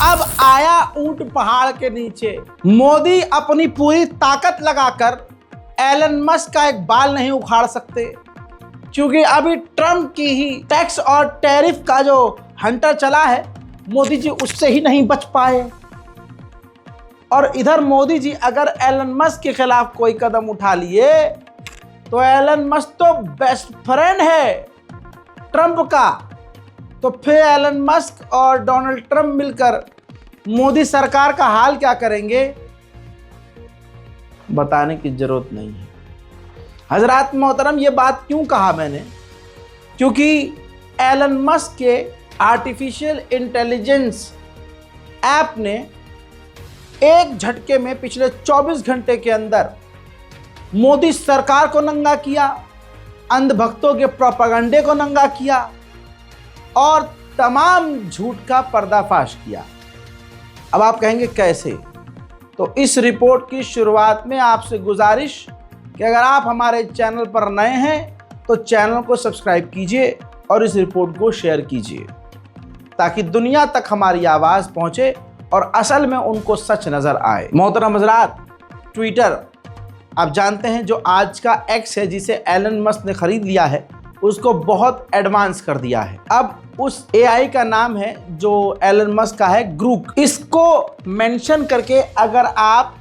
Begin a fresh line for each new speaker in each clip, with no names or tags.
अब आया ऊंट पहाड़ के नीचे। मोदी अपनी पूरी ताकत लगाकर एलन मस्क का एक बाल नहीं उखाड़ सकते, क्योंकि अभी ट्रम्प की ही टैक्स और टैरिफ का जो हंटर चला है, मोदी जी उससे ही नहीं बच पाए। और इधर मोदी जी अगर एलन मस्क के खिलाफ कोई कदम उठा लिए तो एलन मस्क तो बेस्ट फ्रेंड है ट्रम्प का, तो फिर एलन मस्क और डोनाल्ड ट्रम्प मिलकर मोदी सरकार का हाल क्या करेंगे, बताने की जरूरत नहीं है। हजरात मोहतरम, ये बात क्यों कहा मैंने, क्योंकि एलन मस्क के आर्टिफिशियल इंटेलिजेंस ऐप ने एक झटके में पिछले 24 घंटे के अंदर मोदी सरकार को नंगा किया, अंधभक्तों के प्रोपेगेंडे को नंगा किया और तमाम झूठ का पर्दाफाश किया। अब आप कहेंगे कैसे, तो इस रिपोर्ट की शुरुआत में आपसे गुजारिश कि अगर आप हमारे चैनल पर नए हैं तो चैनल को सब्सक्राइब कीजिए और इस रिपोर्ट को शेयर कीजिए, ताकि दुनिया तक हमारी आवाज़ पहुंचे और असल में उनको सच नज़र आए। मोहतरम हज़रात, ट्विटर आप जानते हैं जो आज का एक्स है, जिसे एलन मस्क ने ख़रीद लिया है, उसको बहुत एडवांस कर दिया है। अब उस एआई का नाम है जो एलन मस्क का है, ग्रूक। इसको मेंशन करके अगर आप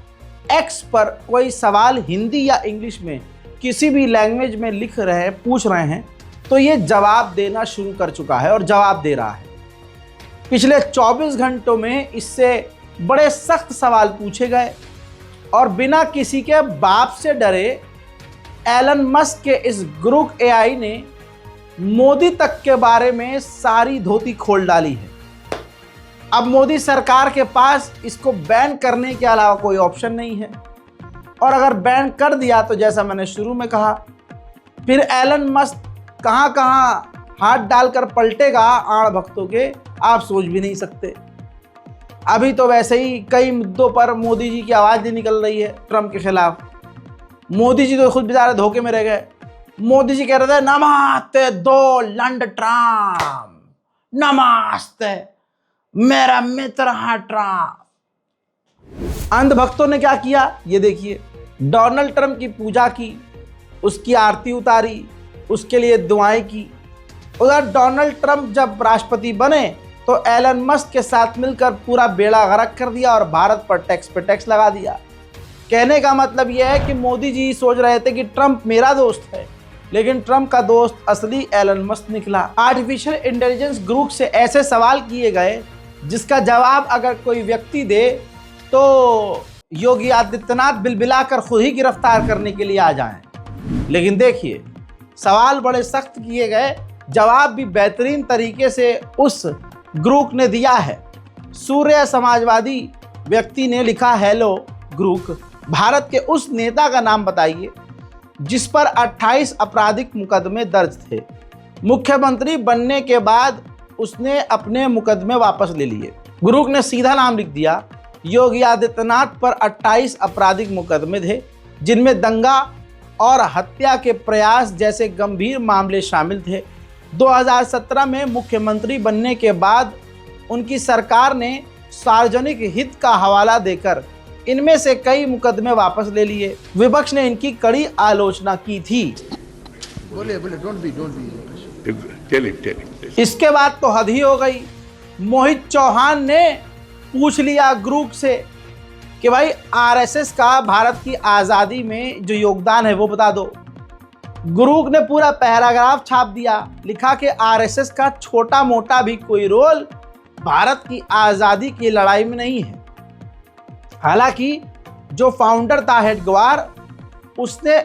एक्स पर कोई सवाल हिंदी या इंग्लिश में किसी भी लैंग्वेज में लिख रहे हैं, पूछ रहे हैं, तो ये जवाब देना शुरू कर चुका है और जवाब दे रहा है। पिछले 24 घंटों में इससे बड़े सख्त सवाल पूछे गए और बिना किसी के बाप से डरे एलन मस्क के इस ग्रूक एआई ने मोदी तक के बारे में सारी धोती खोल डाली है। अब मोदी सरकार के पास इसको बैन करने के अलावा कोई ऑप्शन नहीं है, और अगर बैन कर दिया तो जैसा मैंने शुरू में कहा, फिर एलन मस्क कहां कहां हाथ डालकर पलटेगा आड़ भक्तों के, आप सोच भी नहीं सकते। अभी तो वैसे ही कई मुद्दों पर मोदी जी की आवाज़ नहीं निकल रही है ट्रम्प के खिलाफ। मोदी जी तो खुद बेचारे धोखे में रह गए। मोदी जी कह रहे थे नमस्ते डोनाल्ड ट्रम्प, नमस्ते मेरा मित्र है ट्रम्प। अंधभक्तों ने क्या किया ये देखिए, डोनाल्ड ट्रम्प की पूजा की, उसकी आरती उतारी, उसके लिए दुआएं की। उधर डोनाल्ड ट्रम्प जब राष्ट्रपति बने तो एलन मस्क के साथ मिलकर पूरा बेड़ा गर्क कर दिया और भारत पर टैक्स लगा दिया। कहने का मतलब यह है कि मोदी जी सोच रहे थे कि ट्रम्प मेरा दोस्त है, लेकिन ट्रम्प का दोस्त असली एलन मस्क निकला। आर्टिफिशियल इंटेलिजेंस ग्रुप से ऐसे सवाल किए गए जिसका जवाब अगर कोई व्यक्ति दे तो योगी आदित्यनाथ बिलबिलाकर खुद ही गिरफ्तार करने के लिए आ जाएं। लेकिन देखिए, सवाल बड़े सख्त किए गए, जवाब भी बेहतरीन तरीके से उस ग्रुप ने दिया है। सूर्य समाजवादी व्यक्ति ने लिखा, हेलो ग्रुप, भारत के उस नेता का नाम बताइए जिस पर 28 आपराधिक मुकदमे दर्ज थे। मुख्यमंत्री बनने के बाद उसने अपने मुकदमे वापस ले लिए। ग्रुप ने सीधा नाम लिख दिया, योगी आदित्यनाथ पर 28 आपराधिक मुकदमे थे, जिनमें दंगा और हत्या के प्रयास जैसे गंभीर मामले शामिल थे। 2017 में मुख्यमंत्री बनने के बाद उनकी सरकार ने सार्वजनिक हित का हवाला देकर इनमें से कई मुकदमे वापस ले लिए। विपक्ष ने इनकी कड़ी आलोचना की थी। इसके बाद तो हद ही हो गई। मोहित चौहान ने पूछ लिया ग्रुप से कि भाई आरएसएस का भारत की आज़ादी में जो योगदान है वो बता दो। ग्रुप ने पूरा पैराग्राफ छाप दिया, लिखा कि आरएसएस का छोटा मोटा भी कोई रोल भारत की आज़ादी की लड़ाई में नहीं है। हालांकि जो फाउंडर था हेडगेवार, उसने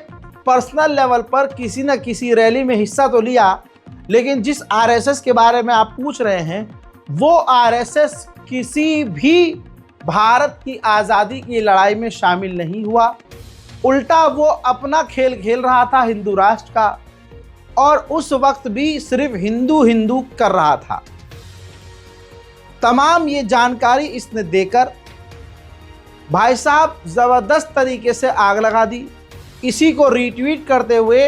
पर्सनल लेवल पर किसी न किसी रैली में हिस्सा तो लिया, लेकिन जिस आरएसएस के बारे में आप पूछ रहे हैं वो आरएसएस किसी भी भारत की आज़ादी की लड़ाई में शामिल नहीं हुआ। उल्टा वो अपना खेल खेल रहा था हिंदू राष्ट्र का, और उस वक्त भी सिर्फ हिंदू हिंदू कर रहा था। तमाम ये जानकारी इसने देकर भाई साहब ज़बरदस्त तरीके से आग लगा दी। इसी को रीट्वीट करते हुए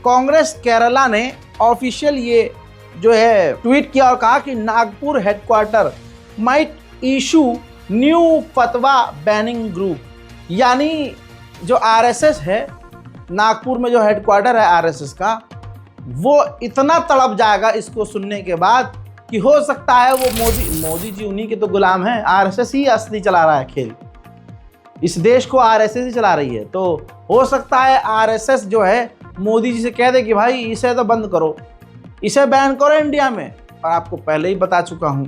कांग्रेस केरला ने ऑफिशियल ये जो है ट्वीट किया और कहा कि Nagpur headquarter might issue new फतवा बैनिंग ग्रुप, यानी जो आरएसएस है, नागपुर में जो हेडक्वार्टर है आरएसएस का, वो इतना तड़प जाएगा इसको सुनने के बाद कि हो सकता है वो मोदी जी उन्हीं के तो गुलाम हैं। आरएसएस ही असली चला रहा है खेल, इस देश को आरएसएस ही चला रही है। तो हो सकता है आरएसएस जो है मोदी जी से कह दे कि भाई इसे तो बंद करो, इसे बैन करो इंडिया में। और आपको पहले ही बता चुका हूँ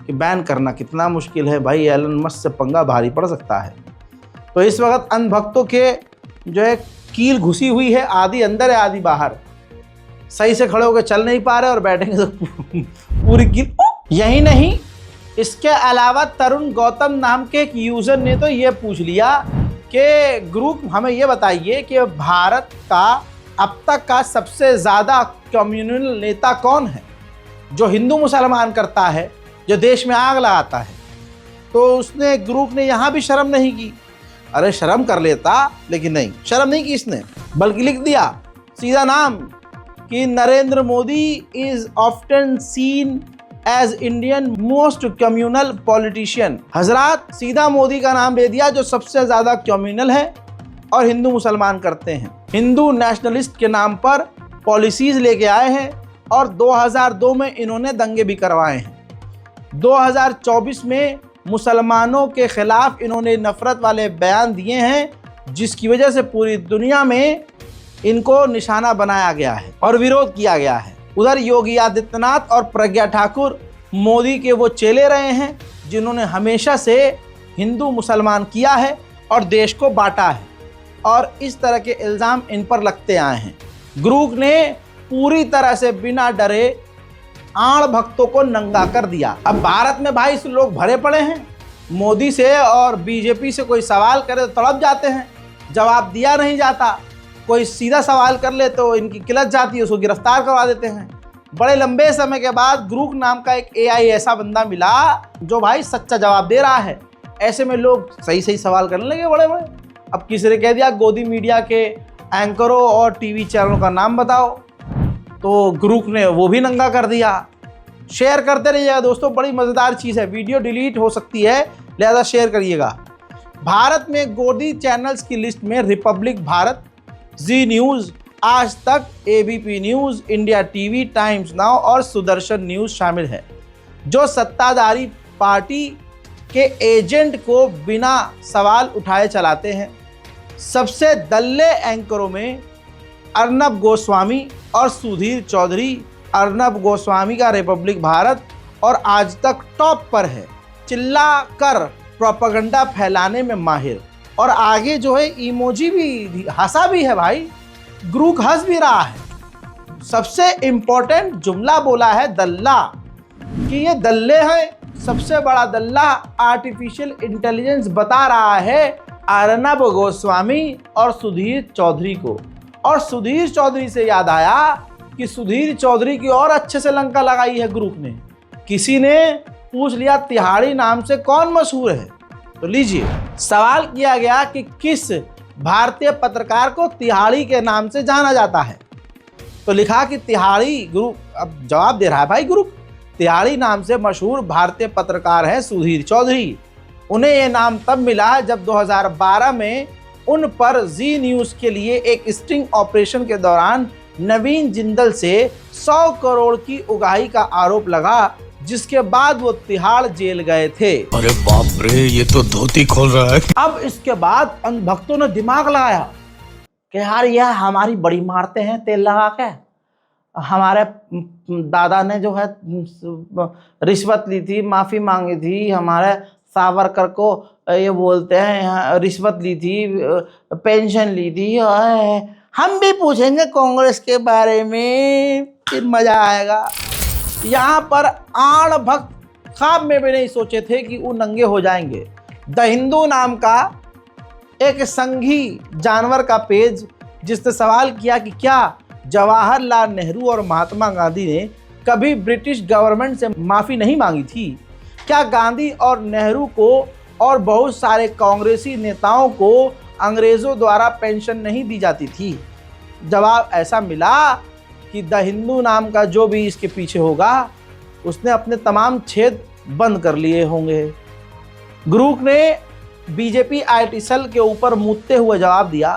कि बैन करना कितना मुश्किल है भाई, एलन मस्क से पंगा भारी पड़ सकता है। तो इस वक्त अंधभक्तों के जो है कील घुसी हुई है, आधी अंदर है आधी बाहर, सही से खड़े होकर चल नहीं पा रहे और बैठेंगे तो पूरी कील। यही नहीं, इसके अलावा तरुण गौतम नाम के एक यूजर ने तो ये पूछ लिया कि ग्रुप हमें ये बताइए कि भारत का अब तक का सबसे ज़्यादा कम्युनल नेता कौन है जो हिंदू मुसलमान करता है, जो देश में आग लगाता है। तो उसने ग्रुप ने यहाँ भी शर्म नहीं की। अरे शर्म कर लेता, लेकिन नहीं, शर्म नहीं की इसने, बल्कि लिख दिया सीधा नाम कि Narendra Modi is often seen as Indian most communal politician. हजरात सीधा मोदी का नाम दे दिया जो सबसे ज्यादा कम्युनल है और हिंदू मुसलमान करते हैं। हिंदू नेशनलिस्ट के नाम पर पॉलिसीज लेके आए हैं और 2002 में इन्होंने दंगे भी करवाए हैं। 2024 में मुसलमानों के खिलाफ इन्होंने नफरत वाले बयान दिए हैं, जिसकी वजह से पूरी दुनिया में इनको निशाना बनाया गया है और विरोध किया गया है। उधर योगी आदित्यनाथ और प्रज्ञा ठाकुर मोदी के वो चेले रहे हैं जिन्होंने हमेशा से हिंदू मुसलमान किया है और देश को बांटा है, और इस तरह के इल्ज़ाम इन पर लगते आए हैं। ग्रुप ने पूरी तरह से बिना डरे आड़ भक्तों को नंगा कर दिया। अब भारत में भाई लोग भरे पड़े हैं, मोदी से और बीजेपी से कोई सवाल करे तो तड़प जाते हैं, जवाब दिया नहीं जाता। कोई सीधा सवाल कर ले तो इनकी किलत जाती है, उसको गिरफ्तार करवा देते हैं। बड़े लंबे समय के बाद ग्रुप नाम का एक एआई ऐसा बंदा मिला जो भाई सच्चा जवाब दे रहा है। ऐसे में लोग सही सही सवाल करने लगे बड़े बड़े। अब किसी ने कह दिया गोदी मीडिया के एंकरों और टीवी चैनलों का नाम बताओ, तो ग्रुप ने वो भी नंगा कर दिया। शेयर करते रहिएगा दोस्तों, बड़ी मज़ेदार चीज़ है। वीडियो डिलीट हो सकती है, लिहाजा शेयर करिएगा। भारत में गोदी चैनल्स की लिस्ट में रिपब्लिक भारत, जी न्यूज़, आज तक, ABP news, India TV, times now और सुदर्शन न्यूज़ शामिल है, जो सत्ताधारी पार्टी के एजेंट को बिना सवाल उठाए चलाते हैं। सबसे दल्ले एंकरों में अर्नब गोस्वामी और सुधीर चौधरी। अर्नब गोस्वामी का रिपब्लिक भारत और आज तक टॉप पर है, चिल्ला कर प्रोपेगेंडा फैलाने में माहिर। और आगे जो है इमोजी भी, हंसा भी है भाई, ग्रुप हंस भी रहा है। सबसे इम्पोर्टेंट जुमला बोला है दल्ला, कि ये दल्ले हैं। सबसे बड़ा दल्ला आर्टिफिशियल इंटेलिजेंस बता रहा है अर्नब गोस्वामी और सुधीर चौधरी को। और सुधीर चौधरी से याद आया कि सुधीर चौधरी की और अच्छे से लंका लगाई है ग्रुप ने। किसी ने पूछ लिया तिहाड़ी नाम से कौन मशहूर है, तो लीजिए सवाल किया गया कि किस भारतीय पत्रकार को तिहाड़ी के नाम से जाना जाता है, तो लिखा कि तिहाड़ी। ग्रुप अब जवाब दे रहा है भाई ग्रुप, तिहाड़ी नाम से मशहूर भारतीय पत्रकार हैं सुधीर चौधरी। उन्हें ये नाम तब मिला जब 2012 में उन पर जी न्यूज़ के लिए एक स्टिंग ऑपरेशन के दौरान नवीन जिंदल से 100 करोड़ की उगाही का आरोप लगा, जिसके बाद वो तिहाड़ जेल गए थे।
अरे बाप रे, ये तो धोती खोल रहा है।
अब इसके बाद अंधभक्तों ने दिमाग लगाया कि यार यह हमारी बड़ी मारते हैं तेल लगा के। हमारे दादा ने जो है रिश्वत ली थी, माफ़ी मांगी थी, हमारे सावरकर को ये बोलते हैं रिश्वत ली थी, पेंशन ली थी। हम भी पूछेंगे कांग्रेस के बारे में, फिर मज़ा आएगा। यहाँ पर आड़ भक्त ख्वाब में भी नहीं सोचे थे कि वो नंगे हो जाएंगे। द हिंदू नाम का एक संघी जानवर का पेज, जिसने सवाल किया कि क्या जवाहरलाल नेहरू और महात्मा गांधी ने कभी ब्रिटिश गवर्नमेंट से माफ़ी नहीं मांगी थी? क्या गांधी और नेहरू को और बहुत सारे कांग्रेसी नेताओं को अंग्रेज़ों द्वारा पेंशन नहीं दी जाती थी? जवाब ऐसा मिला कि द हिंदू नाम का जो भी इसके पीछे होगा, उसने अपने तमाम छेद बंद कर लिए होंगे। गुरूक ने बीजेपी आईटी सेल के ऊपर मुद्दते हुए जवाब दिया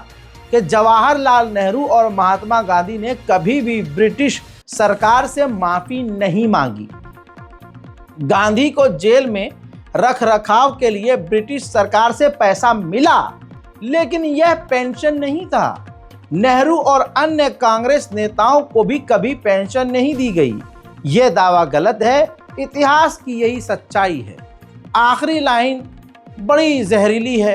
कि जवाहरलाल नेहरू और महात्मा गांधी ने कभी भी ब्रिटिश सरकार से माफी नहीं मांगी। गांधी को जेल में रख रखाव के लिए ब्रिटिश सरकार से पैसा मिला, लेकिन यह पेंशन नहीं था। नेहरू और अन्य कांग्रेस नेताओं को भी कभी पेंशन नहीं दी गई। यह दावा गलत है, इतिहास की यही सच्चाई है। आखिरी लाइन बड़ी जहरीली है।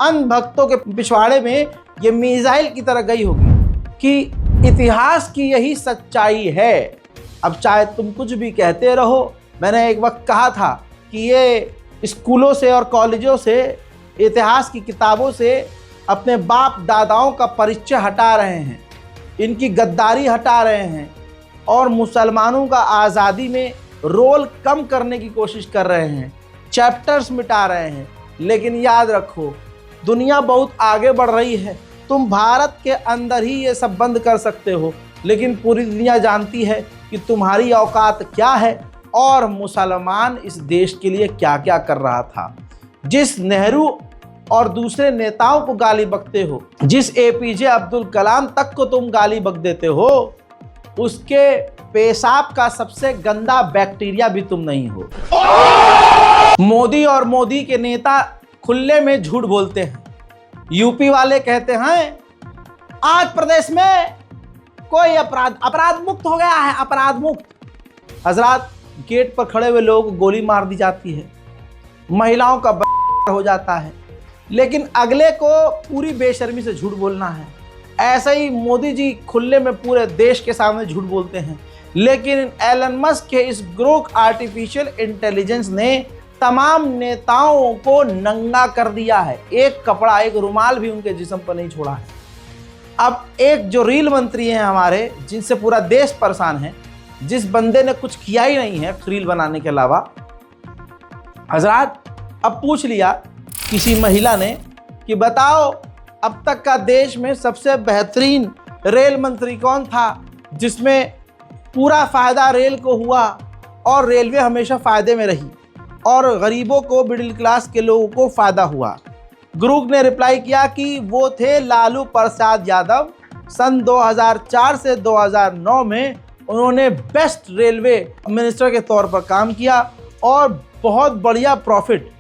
अंधभक्तों के पिछवाड़े में यह मिसाइल की तरह गई होगी कि इतिहास की यही सच्चाई है। अब चाहे तुम कुछ भी कहते रहो, मैंने एक वक्त कहा था कि ये स्कूलों से और कॉलेजों से, इतिहास की किताबों से अपने बाप दादाओं का परिचय हटा रहे हैं, इनकी गद्दारी हटा रहे हैं और मुसलमानों का आज़ादी में रोल कम करने की कोशिश कर रहे हैं, चैप्टर्स मिटा रहे हैं। लेकिन याद रखो, दुनिया बहुत आगे बढ़ रही है। तुम भारत के अंदर ही ये सब बंद कर सकते हो, लेकिन पूरी दुनिया जानती है कि तुम्हारी औकात क्या है और मुसलमान इस देश के लिए क्या क्या कर रहा था। जिस नेहरू और दूसरे नेताओं को गाली बकते हो, जिस एपीजे अब्दुल कलाम तक को तुम गाली बक देते हो, उसके पेशाब का सबसे गंदा बैक्टीरिया भी तुम नहीं हो। मोदी और मोदी के नेता खुले में झूठ बोलते हैं। यूपी वाले कहते हैं आज प्रदेश में कोई अपराध मुक्त हो गया है, अपराध मुक्त। हजरात, गेट पर खड़े हुए लोगों को गोली मार दी जाती है, महिलाओं का हो जाता है, लेकिन अगले को पूरी बेशर्मी से झूठ बोलना है। ऐसे ही मोदी जी खुले में पूरे देश के सामने झूठ बोलते हैं। लेकिन एलन मस्क के इस ग्रोक आर्टिफिशियल इंटेलिजेंस ने तमाम नेताओं को नंगा कर दिया है। एक कपड़ा, एक रुमाल भी उनके जिस्म पर नहीं छोड़ा है। अब एक जो रील मंत्री हैं हमारे, जिनसे पूरा देश परेशान है, जिस बंदे ने कुछ किया ही नहीं है रील बनाने के अलावा, हजरात अब पूछ लिया किसी महिला ने कि बताओ अब तक का देश में सबसे बेहतरीन रेल मंत्री कौन था, जिसमें पूरा फ़ायदा रेल को हुआ और रेलवे हमेशा फ़ायदे में रही और गरीबों को, मिडिल क्लास के लोगों को फ़ायदा हुआ। ग्रुप ने रिप्लाई किया कि वो थे लालू प्रसाद यादव। सन 2004 से 2009 में उन्होंने बेस्ट रेलवे मिनिस्टर के तौर पर काम किया और बहुत बढ़िया प्रॉफिट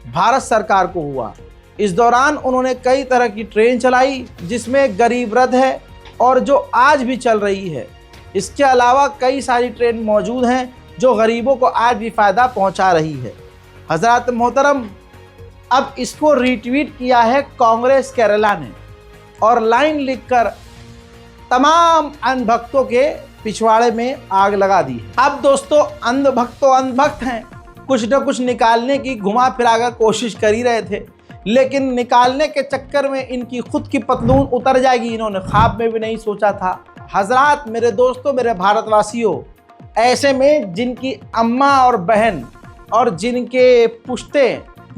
भारत सरकार को हुआ। इस दौरान उन्होंने कई तरह की ट्रेन चलाई, जिसमें गरीब रथ है और जो आज भी चल रही है। इसके अलावा कई सारी ट्रेन मौजूद हैं जो गरीबों को आज भी फ़ायदा पहुंचा रही है। हज़रात मोहतरम, अब इसको रीट्वीट किया है कांग्रेस केरला ने और लाइन लिखकर तमाम अंधभक्तों के पिछवाड़े में आग लगा दी है। अब दोस्तों, अंधभक्त तो अंधभक्त हैं, कुछ न कुछ निकालने की घुमा फिरा कर कोशिश कर ही रहे थे, लेकिन निकालने के चक्कर में इनकी खुद की पतलून उतर जाएगी, इन्होंने ख्वाब में भी नहीं सोचा था। हजरात, मेरे दोस्तों, मेरे भारतवासियों, ऐसे में जिनकी अम्मा और बहन और जिनके पुश्ते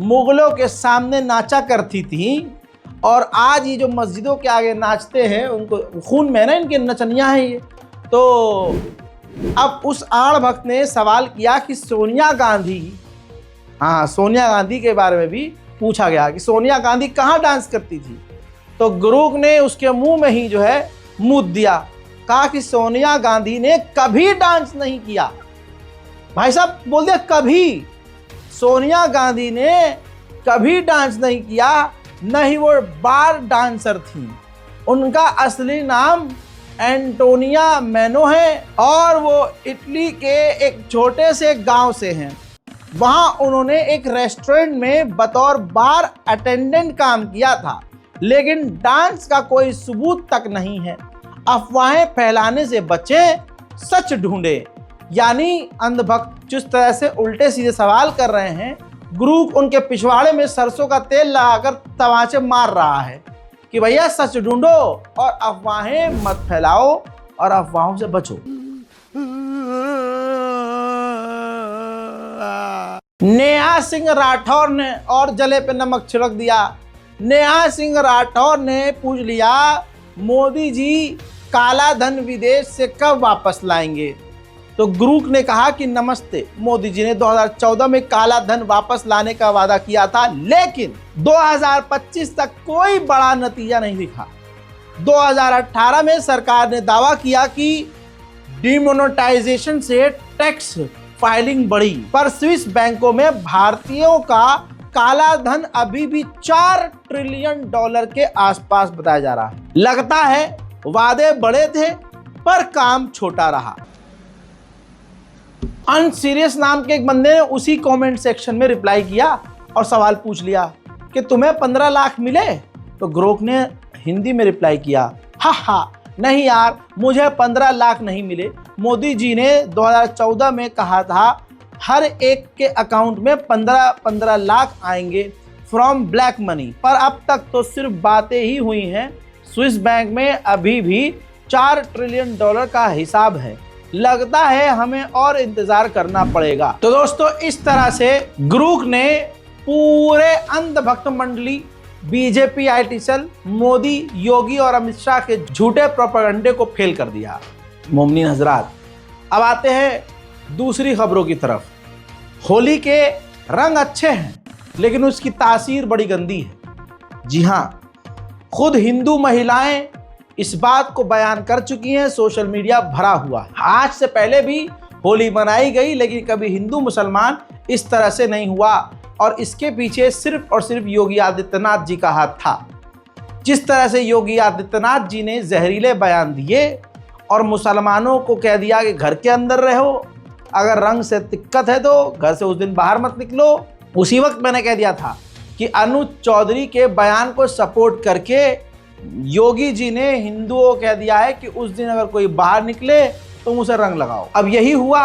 मुगलों के सामने नाचा करती थी और आज ये जो मस्जिदों के आगे नाचते हैं, उनको खून में ना इनके नचनियाँ हैं ये। तो अब उस आड़ भक्त ने सवाल किया कि सोनिया गांधी, हाँ, सोनिया गांधी के बारे में भी पूछा गया कि सोनिया गांधी कहाँ डांस करती थी। तो गुरूक ने उसके मुंह में ही जो है मुद्द दिया, कहा कि सोनिया गांधी ने कभी डांस नहीं किया। भाई साहब बोल दिया कभी, सोनिया गांधी ने कभी डांस नहीं किया, न ही वो बार डांसर थी। उनका असली नाम एंटोनिया मैनो है और वो इटली के एक छोटे से गांव से हैं। वहाँ उन्होंने एक रेस्टोरेंट में बतौर बार अटेंडेंट काम किया था, लेकिन डांस का कोई सबूत तक नहीं है। अफवाहें फैलाने से बचें, सच ढूंढें। यानी अंधभक्त जिस तरह से उल्टे सीधे सवाल कर रहे हैं, ग्रुप उनके पिछवाड़े में सरसों का तेल लगाकर तमाचे मार रहा है कि भैया सच ढूंढो और अफवाहें मत फैलाओ और अफवाहों से बचो। नेहा सिंह राठौर ने और जले पे नमक छिड़क दिया। नेहा सिंह राठौर ने पूछ लिया, मोदी जी काला धन विदेश से कब वापस लाएंगे। तो ग्रूक ने कहा कि नमस्ते, मोदी जी ने 2014 में काला धन वापस लाने का वादा किया था, लेकिन 2025 तक कोई बड़ा नतीजा नहीं दिखा। 2018 में सरकार ने दावा किया कि डिमोनेटाइजेशन से टैक्स फाइलिंग बढ़ी, पर स्विस बैंकों में भारतीयों का काला धन अभी भी $4 ट्रिलियन के आसपास बताया जा रहा है। लगता है वादे बड़े थे पर काम छोटा रहा। अनसीरियस नाम के एक बंदे ने उसी कमेंट सेक्शन में रिप्लाई किया और सवाल पूछ लिया कि तुम्हें 15 लाख मिले? तो ग्रोक ने हिंदी में रिप्लाई किया, हा नहीं यार, मुझे 15 लाख नहीं मिले। मोदी जी ने 2014 में कहा था हर एक के अकाउंट में 15 लाख आएंगे फ्रॉम ब्लैक मनी, पर अब तक तो सिर्फ बातें ही हुई हैं। स्विस बैंक में अभी भी $4 ट्रिलियन का हिसाब है। लगता है हमें और इंतजार करना पड़ेगा। तो दोस्तों, इस तरह से ग्रूक ने पूरे अंधभक्त मंडली बीजेपी IT सेल, मोदी, योगी और अमित शाह के झूठे प्रोपेगेंडे को फेल कर दिया। मोमिनीन हजरात, अब आते हैं दूसरी खबरों की तरफ। होली के रंग अच्छे हैं लेकिन उसकी तासीर बड़ी गंदी है। जी हाँ, खुद हिंदू महिलाएं इस बात को बयान कर चुकी हैं, सोशल मीडिया भरा हुआ है। आज से पहले भी होली मनाई गई लेकिन कभी हिंदू मुसलमान इस तरह से नहीं हुआ, और इसके पीछे सिर्फ और सिर्फ योगी आदित्यनाथ जी का हाथ था। जिस तरह से योगी आदित्यनाथ जी ने जहरीले बयान दिए और मुसलमानों को कह दिया कि घर के अंदर रहो, अगर रंग से दिक्कत है तो घर से उस दिन बाहर मत निकलो। उसी वक्त मैंने कह दिया था कि अनुज चौधरी के बयान को सपोर्ट करके योगी जी ने हिंदुओं को कह दिया है कि उस दिन अगर कोई बाहर निकले तो उसे रंग लगाओ। अब यही हुआ।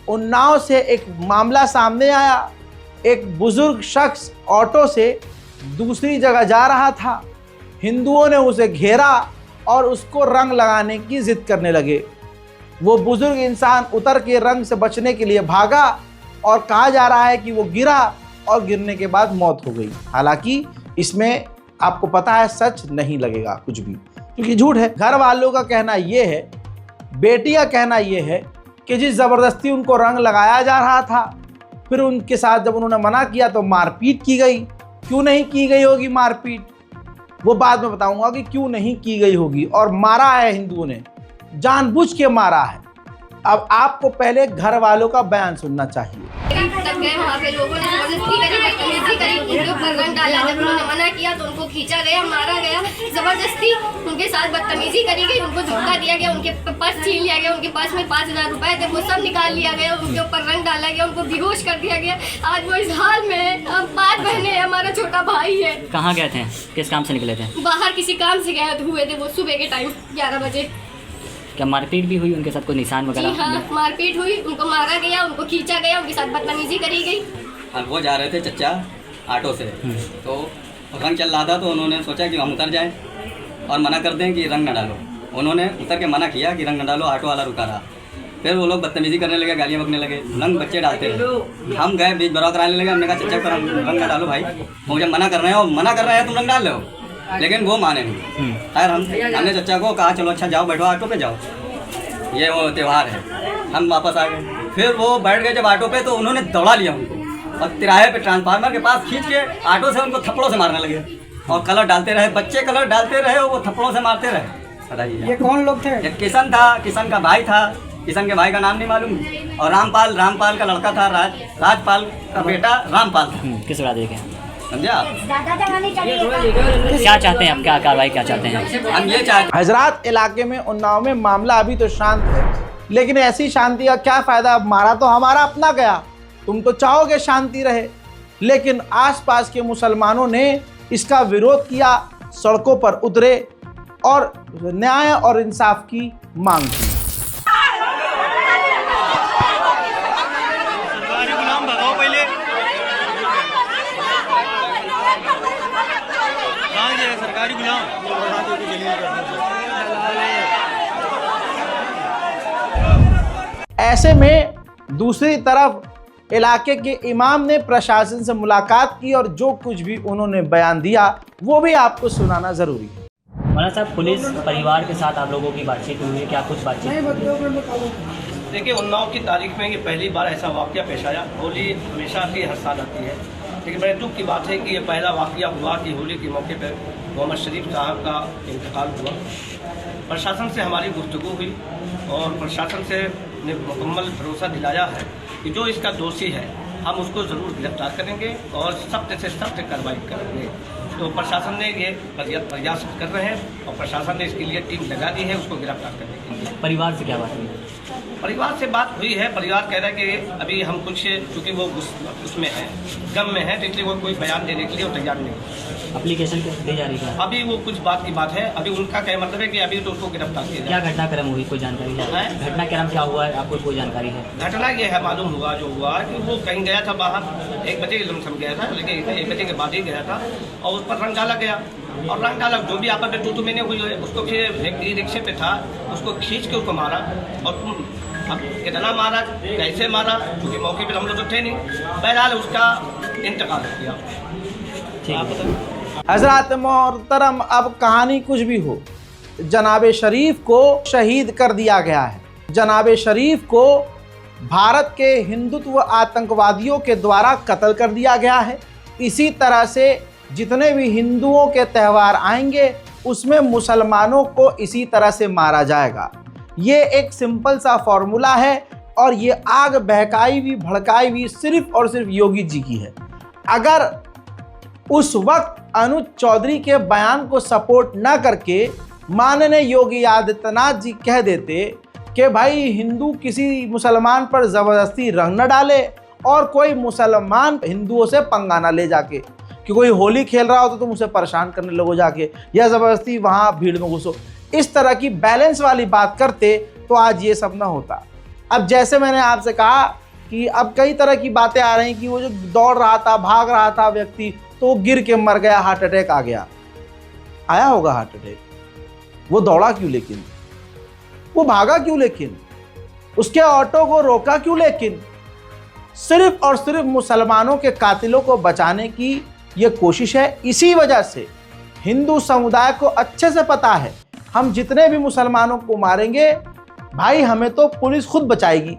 उन्नाव से एक मामला सामने आया। एक बुजुर्ग शख्स ऑटो से दूसरी जगह जा रहा था, हिंदुओं ने उसे घेरा और उसको रंग लगाने की जिद करने लगे। वो बुजुर्ग इंसान उतर के रंग से बचने के लिए भागा और कहा जा रहा है कि वो गिरा और गिरने के बाद मौत हो गई। हालांकि इसमें आपको पता है सच नहीं लगेगा कुछ भी, क्योंकि झूठ है। घर वालों का कहना ये है, बेटी का कहना ये है कि जिस ज़बरदस्ती उनको रंग लगाया जा रहा था, फिर उनके साथ जब उन्होंने मना किया तो मारपीट की गई। क्यों नहीं की गई होगी मारपीट, वो बाद में बताऊंगा कि क्यों नहीं की गई होगी। और मारा है हिंदुओं ने, जानबूझ के मारा है। अब आपको पहले घर वालों का बयान सुनना चाहिए।
तक गए वहाँ पे लोगों ने जबरदस्ती करी, बदतमीजी करी, उनके ऊपर रंग डाला। जब उन्होंने मना किया तो उनको खींचा गया, मारा गया, जबरदस्ती उनके साथ बदतमीजी करी गई, उनको धक्का दिया गया, उनके पर्स छीन लिया गया, उनके पास में 5000 रुपए थे वो सब निकाल लिया गया, उनके ऊपर रंग डाला गया, उनको बेहोश कर दिया गया। आज वो इस हाल में है। हम 5 बहनें हैं, हमारा छोटा भाई है।
कहाँ गए थे, किस काम से निकले थे?
बाहर किसी काम से गए हुए थे वो, सुबह के टाइम 11 बजे।
क्या मारपीट भी हुई उनके साथ, कोई निशान वगैरह?
जी हाँ, मारपीट हुई, उनको मारा गया, उनको खींचा गया, उनके साथ बदतमीजी करी गई।
वो जा रहे थे चच्चा ऑटो से, तो रंग चल रहा था तो उन्होंने सोचा कि हम उतर जाएं और मना कर दें कि रंग न डालो। उन्होंने उतर के मना किया कि रंग न डालो, ऑटो वाला रुका रहा। फिर वो लोग बदतमीजी करने लगे, गालियाँ बकने लगे, रंग बच्चे डालते रहे। हम गए, बीच बराव कराने लगे। हमने कहा चच्चा को रंग न डालो भाई, वो जब मना कर रहे हो, मना कर रहे हैं तुम रंग डाल लो, लेकिन वो माने नहीं। खैर हमने चच्चा को कहा चलो अच्छा जाओ, बैठो ऑटो पे जाओ, ये वो त्यौहार है। हम वापस आ गए। फिर वो बैठ गए जब ऑटो पे, तो उन्होंने दौड़ा लिया उनको और तिराहे पे ट्रांसफार्मर के पास खींच के ऑटो से उनको थप्पड़ों से मारने लगे और कलर डालते रहे। बच्चे कलर डालते रहे, वो थप्पड़ों से मारते रहे। बताइए
ये कौन लोग थे?
ये किशन था, किशन का भाई था, किशन के भाई का नाम नहीं मालूम, और रामपाल का लड़का था, राजपाल का बेटा रामपाल था।
किस राधे के?
समझे आप?
क्या चाहते हैं आप, क्या कार्रवाई क्या चाहते हैं?
हम ये चाहते
हजरात, इलाके में उन्नाव में मामला अभी तो शांत है, लेकिन ऐसी शांति का क्या फायदा? मारा तो हमारा अपना गया। तुम तो चाहोगे शांति रहे, लेकिन आसपास के मुसलमानों ने इसका विरोध किया, सड़कों पर उतरे और न्याय और इंसाफ की मांग की।
सरकारी गुलाम
ऐसे में दूसरी तरफ इलाके के इमाम ने प्रशासन से मुलाकात की और जो कुछ भी उन्होंने बयान दिया वो भी आपको सुनाना जरूरी है।
मौलाना साहब, पुलिस परिवार के साथ आप लोगों की बातचीत हुई है क्या? कुछ बातचीत?
देखिए, उन्नाव की तारीख में ये पहली बार ऐसा वाक़या पेश आया। होली हमेशा आती है, हर साल आती है, लेकिन बड़े दुख की बात है कि ये पहला वाक़या हुआ कि होली के मौके पर मोहम्मद शरीफ साहब का इंतकाल हुआ। प्रशासन से हमारी गुफ्तगू हुई और प्रशासन से ने मुकम्मल भरोसा दिलाया है कि जो इसका दोषी है हम उसको ज़रूर गिरफ्तार करेंगे और सख्त से सख्त कार्रवाई करेंगे। तो प्रशासन ने ये प्रयास कर रहे हैं और प्रशासन ने इसके लिए टीम लगा दी है उसको गिरफ्तार करने के लिए।
परिवार से क्या बात हुई?
परिवार से बात हुई है। परिवार कह रहा है कि अभी हम कुछ, चूँकि वो उसमें है, गम में है, तो इसलिए वो कोई बयान देने के लिए वो तैयार नहीं।
एप्लीकेशन दी जा रही है?
अभी वो कुछ बात की बात है। अभी उनका क्या मतलब है कि अभी तो उसको गिरफ्तार किया
क्या
जाए।
घटनाक्रम हुई, कोई जानकारी है? घटनाक्रम क्या हुआ है, आपको कोई जानकारी है?
घटना ये है, मालूम हुआ जो हुआ कि वो कहीं गया था बाहर, 1 बजे लमसम गया था, लेकिन 1 बजे के बाद ही गया था और उस पर रंग डाला गया। और रंग डाला, जो भी आपस में तू मैंने हुई है, उसको फिर एक रिक्शे पे था, उसको खींच के उसको मारा। और अब कितना मारा, कैसे मारा, क्योंकि मौके पर हम लोग तो थे नहीं। बहरहाल उसका इंतकाल हो गया।
हजरत मोहतरम, अब कहानी कुछ भी हो, जनाब शरीफ को शहीद कर दिया गया है। जनाब शरीफ को भारत के हिंदुत्व आतंकवादियों के द्वारा कत्ल कर दिया गया है। इसी तरह से जितने भी हिंदुओं के त्यौहार आएंगे उसमें मुसलमानों को इसी तरह से मारा जाएगा। ये एक सिंपल सा फॉर्मूला है और ये आग बहकाई हुई भड़काई हुई सिर्फ और सिर्फ योगी जी की है। अगर उस वक्त अनुज चौधरी के बयान को सपोर्ट न करके माननीय योगी आदित्यनाथ जी कह देते कि भाई हिंदू किसी मुसलमान पर ज़बरदस्ती रंग न डाले और कोई मुसलमान हिंदुओं से पंगा ना ले जाके, कि कोई होली खेल रहा हो तो तुम उसे परेशान करने लगो जाके या ज़बरदस्ती वहाँ भीड़ में घुसो, इस तरह की बैलेंस वाली बात करते तो आज ये सब ना होता। अब जैसे मैंने आपसे कहा कि अब कई तरह की बातें आ रही कि वो जो दौड़ रहा था, भाग रहा था व्यक्ति, तो वो गिर के मर गया, हार्ट अटैक आ गया। आया होगा हार्ट अटैक। वो दौड़ा क्यों, लेकिन वो भागा क्यों, लेकिन उसके ऑटो को रोका क्यों, लेकिन सिर्फ और सिर्फ मुसलमानों के कातिलों को बचाने की ये कोशिश है। इसी वजह से हिंदू समुदाय को अच्छे से पता है हम जितने भी मुसलमानों को मारेंगे भाई हमें तो पुलिस खुद बचाएगी।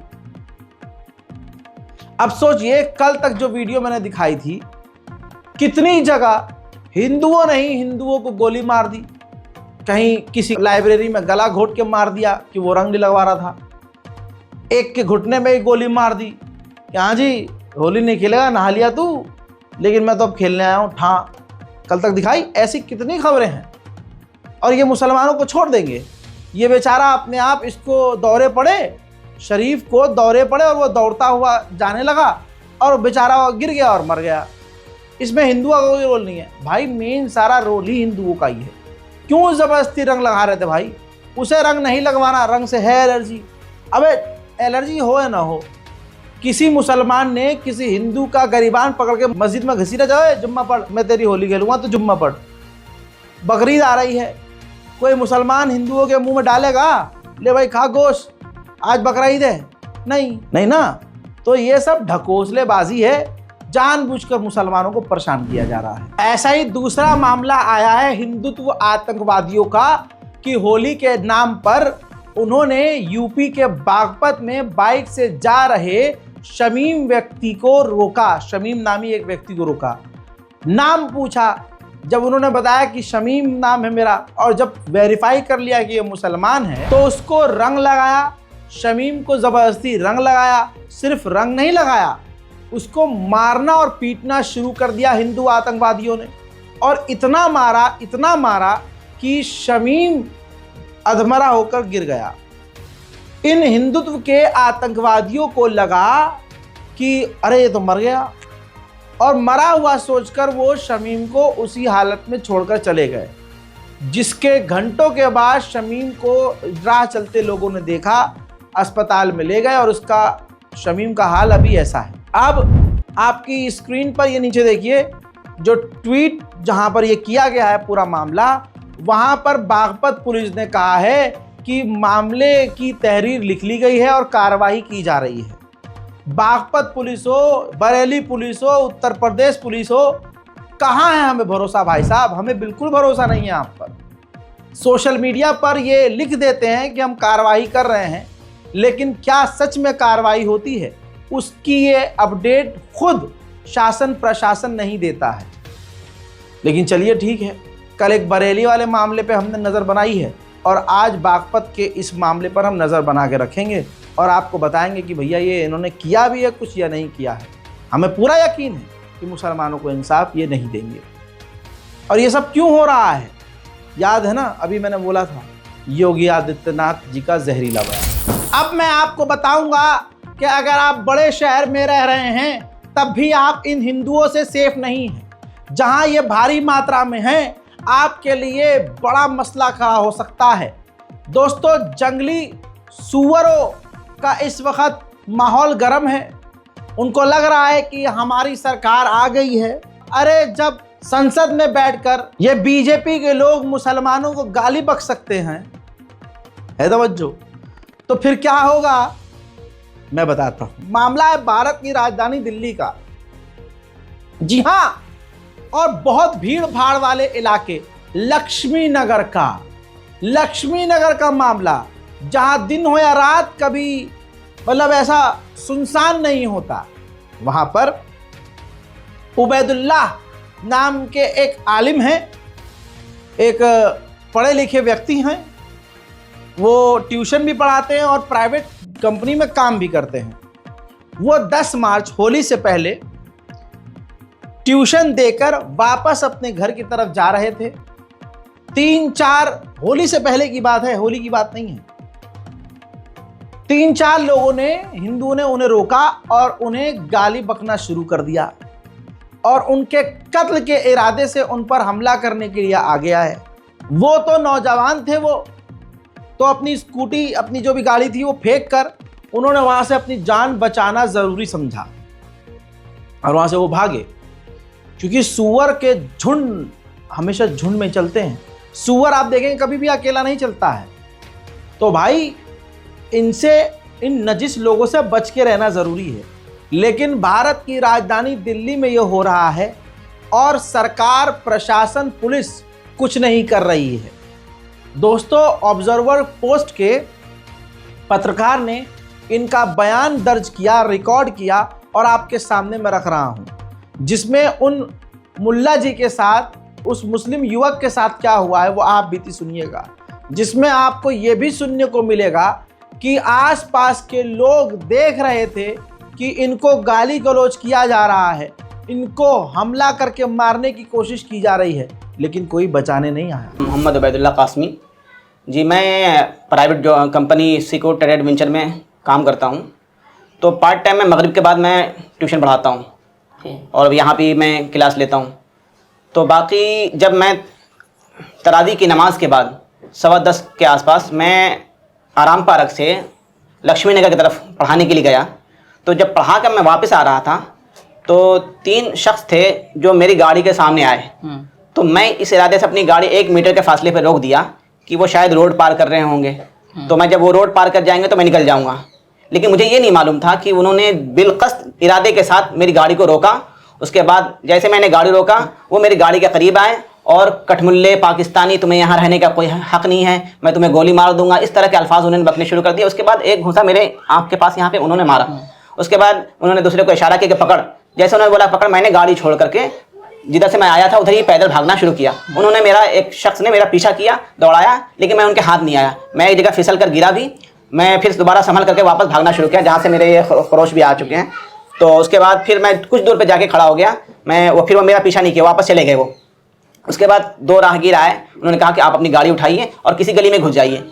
अब सोचिए, कल तक जो वीडियो मैंने दिखाई थी, कितनी जगह हिंदुओं ने ही हिंदुओं को गोली मार दी। कहीं किसी लाइब्रेरी में गला घोट के मार दिया कि वो रंग नहीं लगवा रहा था, एक के घुटने में ही गोली मार दी कि हाँ जी होली नहीं खेलेगा, नहा लिया तू, लेकिन मैं तो अब खेलने आया हूँ ठा। कल तक दिखाई। ऐसी कितनी खबरें हैं। और ये मुसलमानों को छोड़ देंगे। ये बेचारा अपने आप इसको दौरे पड़े, शरीफ को दौरे पड़े और वो दौड़ता हुआ जाने लगा और बेचारा गिर गया और मर गया। इसमें हिंदुओं का कोई रोल नहीं है भाई, मेन सारा रोल ही हिंदुओं का ही है। क्यों ज़बरदस्ती रंग लगा रहे थे भाई? उसे रंग नहीं लगवाना, रंग से है एलर्जी। अबे एलर्जी हो या ना हो, किसी मुसलमान ने किसी हिंदू का गरीबान पकड़ के मस्जिद में घसीटा जाए, जुम्मा पढ़, मैं तेरी होली खेलूंगा तो जुम्मा पढ़। बकरीद आ रही है, कोई मुसलमान हिंदुओं के मुंह में डालेगा ले भाई खा गोश्त, आज बकरीद है? नहीं नहीं ना। तो ये सब ढकोसलेबाजी है, जानबूझकर मुसलमानों को परेशान किया जा रहा है। ऐसा ही दूसरा मामला आया है हिंदुत्व आतंकवादियों का कि होली के नाम पर उन्होंने यूपी के बागपत में बाइक से जा रहे शमीम व्यक्ति को रोका। शमीम नामी एक व्यक्ति को रोका, नाम पूछा, जब उन्होंने बताया कि शमीम नाम है मेरा और जब वेरीफाई कर लिया कि ये मुसलमान है तो उसको रंग लगाया। शमीम को ज़बरदस्ती रंग लगाया, सिर्फ रंग नहीं लगाया, उसको मारना और पीटना शुरू कर दिया हिंदू आतंकवादियों ने। और इतना मारा कि शमीम अधमरा होकर गिर गया। इन हिंदुत्व के आतंकवादियों को लगा कि अरे ये तो मर गया, और मरा हुआ सोचकर वो शमीम को उसी हालत में छोड़कर चले गए। जिसके घंटों के बाद शमीम को राह चलते लोगों ने देखा, अस्पताल में ले गए और उसका शमीम का हाल अभी ऐसा है। अब आपकी स्क्रीन पर ये नीचे देखिए जो ट्वीट जहां पर ये किया गया है पूरा मामला, वहां पर बागपत पुलिस ने कहा है कि मामले की तहरीर लिख ली गई है और कार्रवाई की जा रही है। बागपत पुलिस हो, बरेली पुलिस हो, उत्तर प्रदेश पुलिस हो, कहाँ है हमें भरोसा भाई साहब? हमें बिल्कुल भरोसा नहीं है आप पर। सोशल मीडिया पर ये लिख देते हैं कि हम कार्रवाई कर रहे हैं, लेकिन क्या सच में कार्रवाई होती है, उसकी ये अपडेट खुद शासन प्रशासन नहीं देता है। लेकिन चलिए ठीक है, कल एक बरेली वाले मामले पे हमने नज़र बनाई है और आज बागपत के इस मामले पर हम नज़र बना के रखेंगे और आपको बताएंगे कि भैया ये इन्होंने किया भी है कुछ या नहीं किया है। हमें पूरा यकीन है कि मुसलमानों को इंसाफ ये नहीं देंगे। और ये सब क्यों हो रहा है? याद है ना, अभी मैंने बोला था योगी आदित्यनाथ जी का जहरीला बयान। अब मैं आपको बताऊंगा कि अगर आप बड़े शहर में रह रहे हैं तब भी आप इन हिंदुओं से सेफ नहीं हैं। जहां ये भारी मात्रा में हैं, आपके लिए बड़ा मसला खड़ा हो सकता है। दोस्तों, जंगली सूअरों का इस वक्त माहौल गर्म है। उनको लग रहा है कि हमारी सरकार आ गई है। अरे जब संसद में बैठकर ये बीजेपी के लोग मुसलमानों को गाली बक सकते हैं, है तवज्जो, तो फिर क्या होगा मैं बताता हूं। मामला है भारत की राजधानी दिल्ली का। जी हां, और बहुत भीड़ भाड़ वाले इलाके लक्ष्मी नगर का मामला, जहां दिन हो या रात कभी मतलब ऐसा सुनसान नहीं होता। वहां पर उबैदुल्लाह नाम के एक आलिम हैं, एक पढ़े लिखे व्यक्ति हैं। वो ट्यूशन भी पढ़ाते हैं और प्राइवेट कंपनी में काम भी करते हैं। वो 10 मार्च होली से पहले ट्यूशन देकर वापस अपने घर की तरफ जा रहे थे। 3-4 होली से पहले की बात है, होली की बात नहीं है। 3-4 लोगों ने, हिंदुओं ने उन्हें रोका और उन्हें गाली बकना शुरू कर दिया और उनके कत्ल के इरादे से उन पर हमला करने के लिए आगे आए। वो तो नौजवान थे, वो तो अपनी स्कूटी, अपनी जो भी गाड़ी थी वो फेंक कर उन्होंने वहां से अपनी जान बचाना जरूरी समझा और वहां से वो भागे। क्योंकि सूअर के झुंड हमेशा झुंड में चलते हैं। सूअर आप देखेंगे कभी भी अकेला नहीं चलता है। तो भाई इनसे, इन नजिस लोगों से बच के रहना ज़रूरी है। लेकिन भारत की राजधानी दिल्ली में ये हो रहा है और सरकार, प्रशासन, पुलिस कुछ नहीं कर रही है। दोस्तों, ऑब्जर्वर पोस्ट के पत्रकार ने इनका बयान दर्ज किया, रिकॉर्ड किया और आपके सामने मैं रख रहा हूँ, जिसमें उन मुल्ला जी के साथ, उस मुस्लिम युवक के साथ क्या हुआ है वो आप बीती सुनिएगा। जिसमें आपको ये भी सुनने को मिलेगा कि आसपास के लोग देख रहे थे कि इनको गाली गलौज किया जा रहा है, इनको हमला करके मारने की कोशिश की जा रही है, लेकिन कोई बचाने नहीं आया।
मोहम्मद उबैदुल्लाह कासमी जी, मैं प्राइवेट जो कंपनी सिक्योर ट्रेड वेंचर में काम करता हूँ। तो पार्ट टाइम में मगरिब के बाद मैं ट्यूशन पढ़ाता हूँ और यहाँ पे मैं क्लास लेता हूँ। तो बाकी जब मैं तरावी की नमाज के बाद 10:15 के आसपास मैं आराम पार्क से लक्ष्मी नगर की तरफ पढ़ाने के लिए गया। तो जब पढ़ा कर मैं वापस आ रहा था तो 3 शख्स थे जो मेरी गाड़ी के सामने आए। तो मैं इस इरादे से अपनी गाड़ी 1 मीटर के फासले पर रोक दिया कि वो शायद रोड पार कर रहे होंगे। तो मैं जब वो रोड पार कर जाएंगे तो मैं निकल जाऊंगा। लेकिन मुझे ये नहीं मालूम था कि उन्होंने बिलकस्त इरादे के साथ मेरी गाड़ी को रोका। उसके बाद जैसे मैंने गाड़ी रोका, वो मेरी गाड़ी के करीब आए और कठमुल्ले पाकिस्तानी, तुम्हें यहाँ रहने का कोई हक नहीं है, मैं तुम्हें गोली मार दूंगा, इस तरह के अल्फाज उन्होंने बकने शुरू कर दिए। उसके बाद एक घूंसा मेरे आँख के पास यहाँ पे उन्होंने मारा। उसके बाद उन्होंने दूसरे को इशारा किया कि पकड़। जैसे उन्होंने बोला पकड़, मैंने गाड़ी छोड़ करके जिधर से मैं आया था उधर ही पैदल भागना शुरू किया। उन्होंने एक शख्स ने मेरा पीछा किया, दौड़ाया, लेकिन मैं उनके हाथ नहीं आया। मैं एक जगह फिसल कर गिरा भी। मैं फिर दोबारा संभल करके वापस भागना शुरू किया, जहाँ से मेरे ये खरोश भी आ चुके हैं। तो उसके बाद फिर मैं कुछ दूर पे जाके खड़ा हो गया। फिर वो मेरा पीछा नहीं किया, वापस चले गए वो। उसके बाद 2 राहगीर आए, उन्होंने कहा कि आप अपनी गाड़ी उठाइए और किसी गली में घुस जाइए।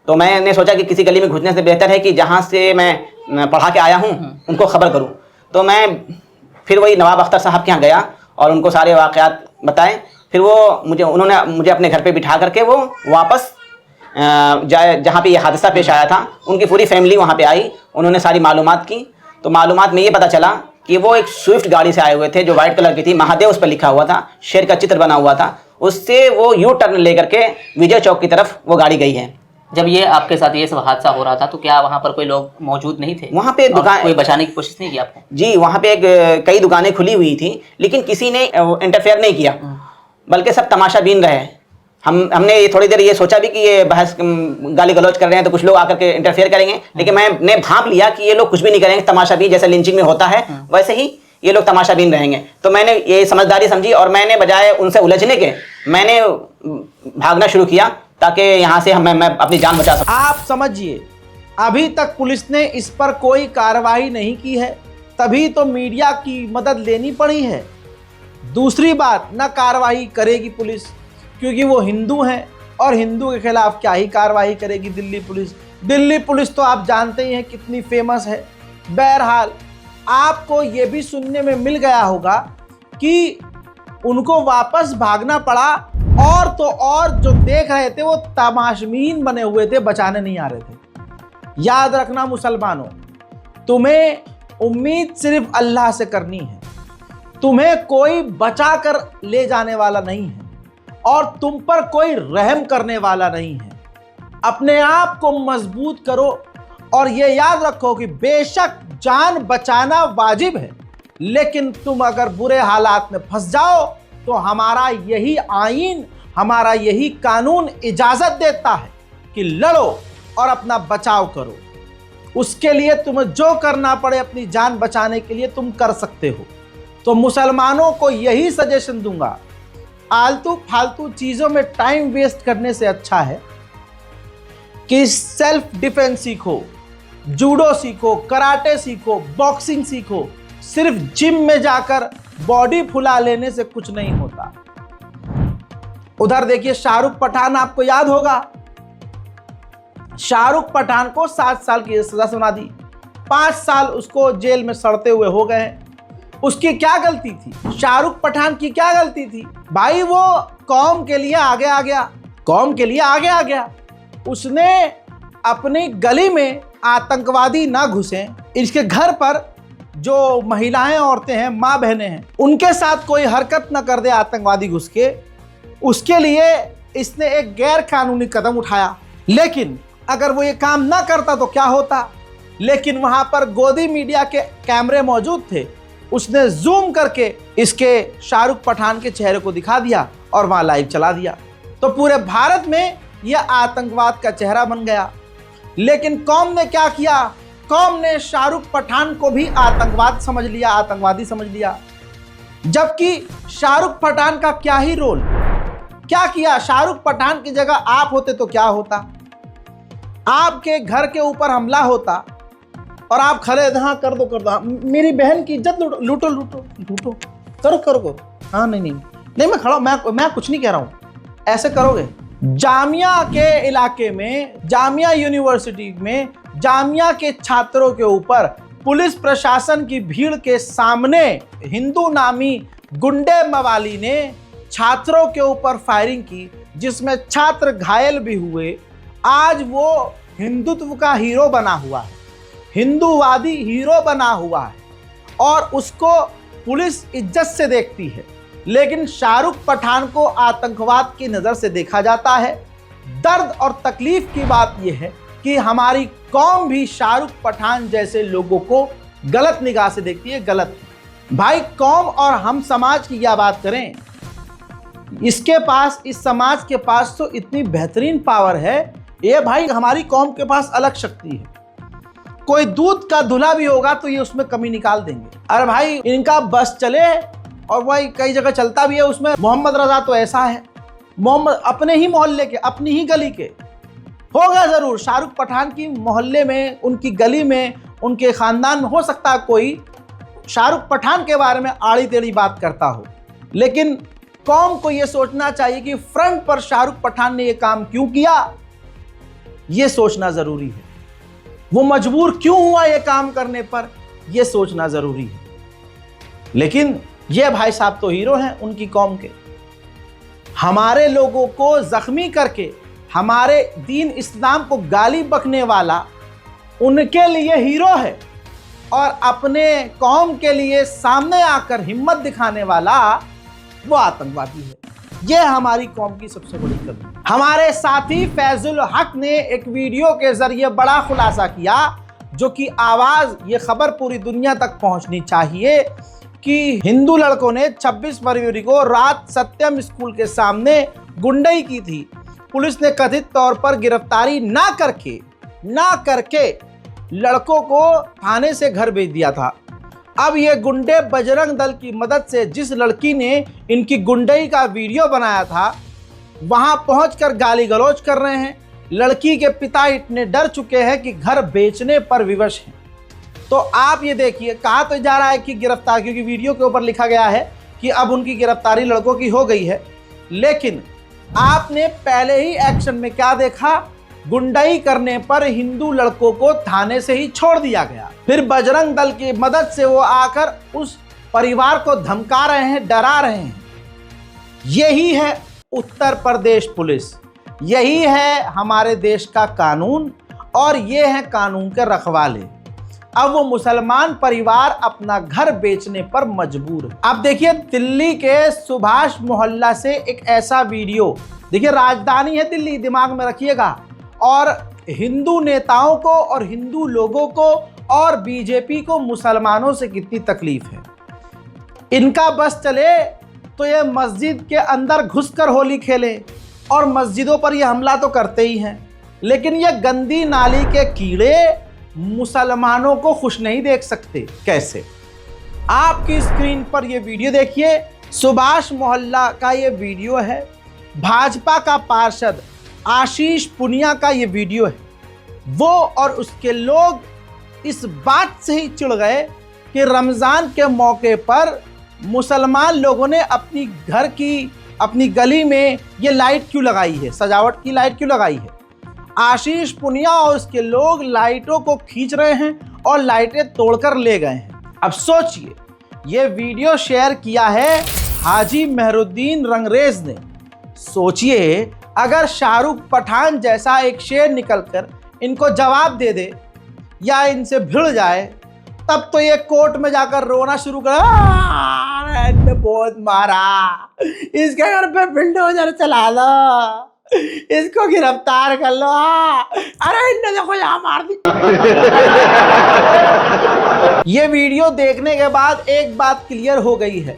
तो मैंने सोचा कि किसी गली में घुसने से बेहतर है कि जहाँ से मैं पढ़ा के आया हूँ उनको खबर करूँ। तो मैं फिर वही नवाब अख्तर साहब के यहाँ गया और उनको सारे वाक़यात बताए। फिर उन्होंने मुझे अपने घर पे बिठा करके वो वापस जहाँ पे ये हादसा पेश आया था, उनकी पूरी फैमिली वहाँ पे आई। उन्होंने सारी मालूमात की। तो मालूमात में ये पता चला कि वो एक स्विफ्ट गाड़ी से आए हुए थे जो वाइट कलर की थी, महादेव उस पर लिखा हुआ था, शेर का चित्र बना हुआ था। उससे वो यू टर्न लेकर के विजय चौक की तरफ वो गाड़ी गई है।
जब ये आपके साथ ये सब हादसा हो रहा था तो क्या वहाँ पर कोई लोग मौजूद नहीं थे?
वहाँ पे दुकान,
कोई बचाने की कोशिश नहीं की आपने?
जी, वहाँ पे कई दुकानें खुली हुई थी, लेकिन किसी ने इंटरफेयर नहीं किया, बल्कि सब तमाशा बीन रहे। हमने ये थोड़ी देर ये सोचा भी कि ये बहस गाली गलौज कर रहे हैं तो कुछ लोग आकर के इंटरफेयर करेंगे, लेकिन मैंने भांप लिया कि ये लोग कुछ भी नहीं करेंगे, तमाशाबीन जैसे लिंचिंग में होता है वैसे ही ये लोग तमाशाबीन रहेंगे। तो मैंने ये समझदारी समझी और मैंने बजाय उनसे उलझने के मैंने भागना शुरू किया ताकि यहाँ से मैं अपनी जान बचा सकूं।
आप समझिए, अभी तक पुलिस ने इस पर कोई कार्रवाई नहीं की है, तभी तो मीडिया की मदद लेनी पड़ी है। दूसरी बात, न कार्रवाई करेगी पुलिस क्योंकि वो हिंदू हैं और हिंदू के खिलाफ क्या ही कार्रवाई करेगी दिल्ली पुलिस। दिल्ली पुलिस तो आप जानते ही हैं कितनी फेमस है। बहरहाल आपको ये भी सुनने में मिल गया होगा कि उनको वापस भागना पड़ा, और तो और जो देख रहे थे वो तमाशबीन बने हुए थे, बचाने नहीं आ रहे थे। याद रखना मुसलमानों, तुम्हें उम्मीद सिर्फ अल्लाह से करनी है, तुम्हें कोई बचा कर ले जाने वाला नहीं है और तुम पर कोई रहम करने वाला नहीं है। अपने आप को मजबूत करो और ये याद रखो कि बेशक जान बचाना वाजिब है, लेकिन तुम अगर बुरे हालात में फंस जाओ तो हमारा यही आईन, हमारा यही कानून इजाज़त देता है कि लड़ो और अपना बचाव करो। उसके लिए तुम्हें जो करना पड़े अपनी जान बचाने के लिए तुम कर सकते हो। तो मुसलमानों को यही सजेशन दूंगा, आलतू फालतू चीज़ों में टाइम वेस्ट करने से अच्छा है कि सेल्फ डिफेंस सीखो, जूडो सीखो, कराटे सीखो, बॉक्सिंग सीखो। सिर्फ जिम में जाकर बॉडी फुला लेने से कुछ नहीं होता। उधर देखिए, शाहरुख पठान, आपको याद होगा, शाहरुख पठान को 7 साल की सजा सुना दी, 5 साल उसको जेल में सड़ते हुए हो गए। उसकी क्या गलती थी? शाहरुख पठान की क्या गलती थी? भाई वो कौम के लिए आगे आ गया, कौम के लिए आगे आ गया। उसने अपनी गली में आतंकवादी ना घुसे, इसके घर पर जो महिलाएं औरतें हैं, माँ बहनें हैं, उनके साथ कोई हरकत ना कर दे आतंकवादी घुस के, उसके लिए इसने एक गैर कानूनी कदम उठाया। लेकिन अगर वो ये काम ना करता तो क्या होता? लेकिन वहां पर गोदी मीडिया के कैमरे मौजूद थे, उसने जूम करके इसके शाहरुख पठान के चेहरे को दिखा दिया और वहां लाइव चला दिया। तो पूरे भारत में यह आतंकवाद का चेहरा बन गया। लेकिन कौम ने क्या किया? कौम ने शाहरुख पठान को भी आतंकवाद समझ लिया, आतंकवादी समझ लिया। जबकि शाहरुख पठान का क्या ही रोल, क्या किया? शाहरुख पठान की जगह आप होते तो क्या होता? आपके घर के ऊपर हमला होता और आप खड़े, हाँ कर दो कर दो, मेरी बहन की इज्जत लूटो लूटो लूटो लूटो, करो करो करो, हाँ नहीं नहीं नहीं मैं खड़ा हूँ, मैं कुछ नहीं कह रहा हूँ, ऐसे करोगे? जामिया के इलाके में, जामिया यूनिवर्सिटी में, जामिया के छात्रों के ऊपर पुलिस प्रशासन की भीड़ के सामने हिंदू नामी गुंडे मवाली ने छात्रों के ऊपर फायरिंग की, जिसमें छात्र घायल भी हुए। आज वो हिंदुत्व का हीरो बना हुआ है, हिंदूवादी हीरो बना हुआ है और उसको पुलिस इज्जत से देखती है। लेकिन शाहरुख पठान को आतंकवाद की नज़र से देखा जाता है। दर्द और तकलीफ की बात यह है कि हमारी कौम भी शाहरुख पठान जैसे लोगों को गलत निगाह से देखती है। गलत भाई, कौम और हम समाज की क्या बात करें, इसके पास, इस समाज के पास तो इतनी बेहतरीन पावर है। ये भाई हमारी कौम के पास अलग शक्ति है। कोई दूध का धुला भी होगा तो ये उसमें कमी निकाल देंगे। अरे भाई इनका बस चले, और वही कई जगह चलता भी है उसमें। मोहम्मद रजा तो ऐसा है, मोहम्मद अपने ही मोहल्ले के, अपनी ही गली के होगा ज़रूर। शाहरुख पठान की मोहल्ले में, उनकी गली में, उनके ख़ानदान में हो सकता है कोई शाहरुख पठान के बारे में आड़ी टेढ़ी बात करता हो। लेकिन कौम को ये सोचना चाहिए कि फ्रंट पर शाहरुख पठान ने ये काम क्यों किया, ये सोचना ज़रूरी है। वो मजबूर क्यों हुआ ये काम करने पर, ये सोचना ज़रूरी है। लेकिन ये भाई साहब तो हीरो हैं उनकी कौम के। हमारे लोगों को जख्मी करके, हमारे दीन इस्लाम को गाली बकने वाला उनके लिए हीरो है, और अपने कौम के लिए सामने आकर हिम्मत दिखाने वाला वो आतंकवादी है। ये हमारी कौम की सबसे बड़ी कमी। हमारे साथी फैजुल हक ने एक वीडियो के जरिए बड़ा खुलासा किया, जो कि आवाज़, ये खबर पूरी दुनिया तक पहुंचनी चाहिए कि हिंदू लड़कों ने 26 फरवरी को रात सत्यम स्कूल के सामने गुंडई की थी। पुलिस ने कथित तौर पर गिरफ्तारी ना करके लड़कों को थाने से घर भेज दिया था। अब ये गुंडे बजरंग दल की मदद से जिस लड़की ने इनकी गुंडई का वीडियो बनाया था वहां पहुंचकर गाली गलौज कर रहे हैं। लड़की के पिता इतने डर चुके हैं कि घर बेचने पर विवश हैं। तो आप ये देखिए, कहा तो जा रहा है कि गिरफ्तार, क्योंकि वीडियो के ऊपर लिखा गया है कि अब उनकी गिरफ्तारी लड़कों की हो गई है, लेकिन आपने पहले ही एक्शन में क्या देखा, गुंडाई करने पर हिंदू लड़कों को थाने से ही छोड़ दिया गया। फिर बजरंग दल की मदद से वो आकर उस परिवार को धमका रहे हैं, डरा रहे हैं। यही है उत्तर प्रदेश पुलिस, यही है हमारे देश का कानून, और ये है कानून के रखवाले। अब वो मुसलमान परिवार अपना घर बेचने पर मजबूर है। अब देखिए दिल्ली के सुभाष मोहल्ला से एक ऐसा वीडियो, देखिए राजधानी है दिल्ली, दिमाग में रखिएगा, और हिंदू नेताओं को और हिंदू लोगों को और बीजेपी को मुसलमानों से कितनी तकलीफ है। इनका बस चले तो ये मस्जिद के अंदर घुसकर होली खेलें, और मस्जिदों पर ये हमला तो करते ही हैं, लेकिन ये गंदी नाली के कीड़े मुसलमानों को खुश नहीं देख सकते। कैसे? आपकी स्क्रीन पर ये वीडियो देखिए, सुभाष मोहल्ला का ये वीडियो है, भाजपा का पार्षद आशीष पुनिया का ये वीडियो है। वो और उसके लोग इस बात से ही चिढ़ गए कि रमज़ान के मौके पर मुसलमान लोगों ने अपनी घर की, अपनी गली में ये लाइट क्यों लगाई है, सजावट की लाइट क्यों लगाई है। आशीष पुनिया और उसके लोग लाइटों को खींच रहे हैं और लाइटें तोड़कर ले गए हैं। अब सोचिए, ये वीडियो शेयर किया है हाजी मेहरुद्दीन रंगरेज ने। सोचिए अगर शाहरुख पठान जैसा एक शेर निकलकर इनको जवाब दे दे या इनसे भिड़ जाए, तब तो ये कोर्ट में जाकर रोना शुरू कर, इनने बहुत मारा, इसके घर पे बिल्डोजर चला लो, इसको गिरफ्तार कर लो, अरे इनने देखो यहाँ मार दी। ये वीडियो देखने के बाद एक बात क्लियर हो गई है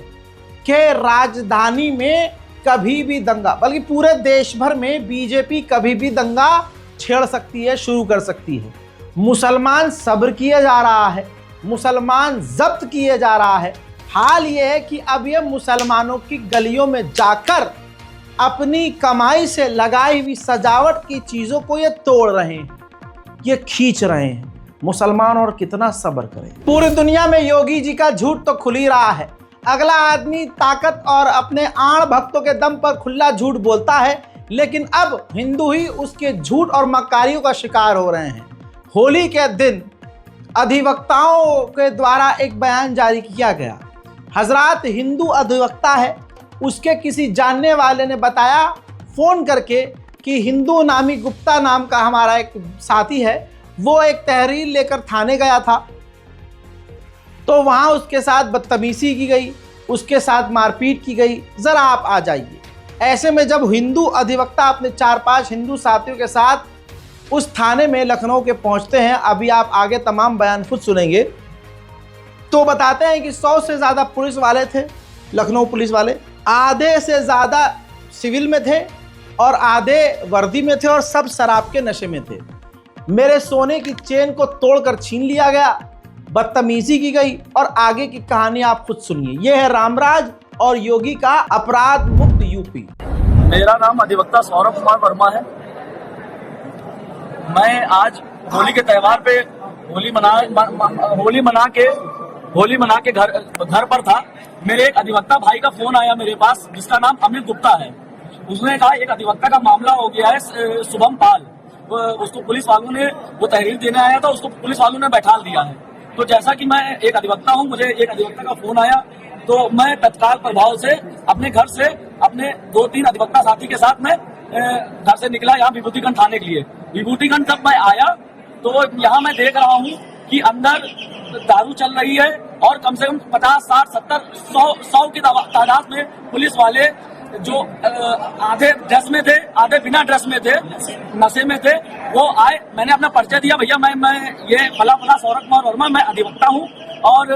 कि राजधानी में कभी भी दंगा, बल्कि पूरे देश भर में बीजेपी कभी भी दंगा छेड़ सकती है, शुरू कर सकती है। मुसलमान सब्र किए जा रहा है, मुसलमान जब्त किए जा रहा है। हाल ये है कि अब ये मुसलमानों की गलियों में जाकर अपनी कमाई से लगाई हुई सजावट की चीज़ों को ये तोड़ रहे हैं, ये खींच रहे हैं। मुसलमान और कितना सब्र करें। पूरी दुनिया में योगी जी का झूठ तो खुल ही रहा है। अगला आदमी ताकत और अपने आड़ भक्तों के दम पर खुला झूठ बोलता है, लेकिन अब हिंदू ही उसके झूठ और मक्कारियों का शिकार हो रहे हैं। होली के दिन अधिवक्ताओं के द्वारा एक बयान जारी किया गया। हजरात हिंदू अधिवक्ता है, उसके किसी जानने वाले ने बताया फ़ोन करके कि हिंदू नामी गुप्ता नाम का हमारा एक साथी है, वो एक तहरीर लेकर थाने गया था, तो वहाँ उसके साथ बदतमीज़ी की गई, उसके साथ मारपीट की गई। ज़रा आप आ जाइए। ऐसे में जब हिंदू अधिवक्ता अपने 4-5 हिंदू साथियों के साथ उस थाने में लखनऊ के पहुँचते हैं, अभी आप आगे तमाम बयान खुद सुनेंगे, तो बताते हैं कि 100 से ज़्यादा पुलिस वाले थे, लखनऊ पुलिस वाले। आधे से ज़्यादा सिविल में थे और आधे वर्दी में थे, और सब शराब के नशे में थे। मेरे सोने की चेन को तोड़कर छीन लिया गया, बदतमीजी की गई, और आगे की कहानी आप खुद सुनिए। यह है रामराज और योगी का अपराध मुक्त यूपी।
मेरा नाम अधिवक्ता सौरभ कुमार वर्मा है। मैं आज होली के त्यौहार पे होली मना के घर पर था। मेरे एक अधिवक्ता भाई का फोन आया मेरे पास, जिसका नाम अमित गुप्ता है। उसने कहा एक अधिवक्ता का मामला हो गया है, शुभम पाल, उसको पुलिस वालों ने, वो तहरीर देने आया था, उसको पुलिस वालों ने बैठा दिया है। तो जैसा कि मैं एक अधिवक्ता हूं, मुझे एक अधिवक्ता का फोन आया, तो मैं तत्काल प्रभाव से अपने घर से अपने 2-3 अधिवक्ता साथी के साथ मैं घर से निकला यहाँ विभूतिगंज थाने के लिए। विभूतिगंज जब मैं आया तो यहाँ मैं देख रहा हूँ कि अंदर दारू चल रही है, और कम से कम 50, 60, 70, 100 की तादाद में पुलिस वाले, जो आधे ड्रेस में थे, आधे बिना ड्रेस में थे, नशे में थे, वो आए। मैंने अपना परिचय दिया, भैया मैं ये फला सौरभ कुमार वर्मा, मैं अधिवक्ता हूँ, और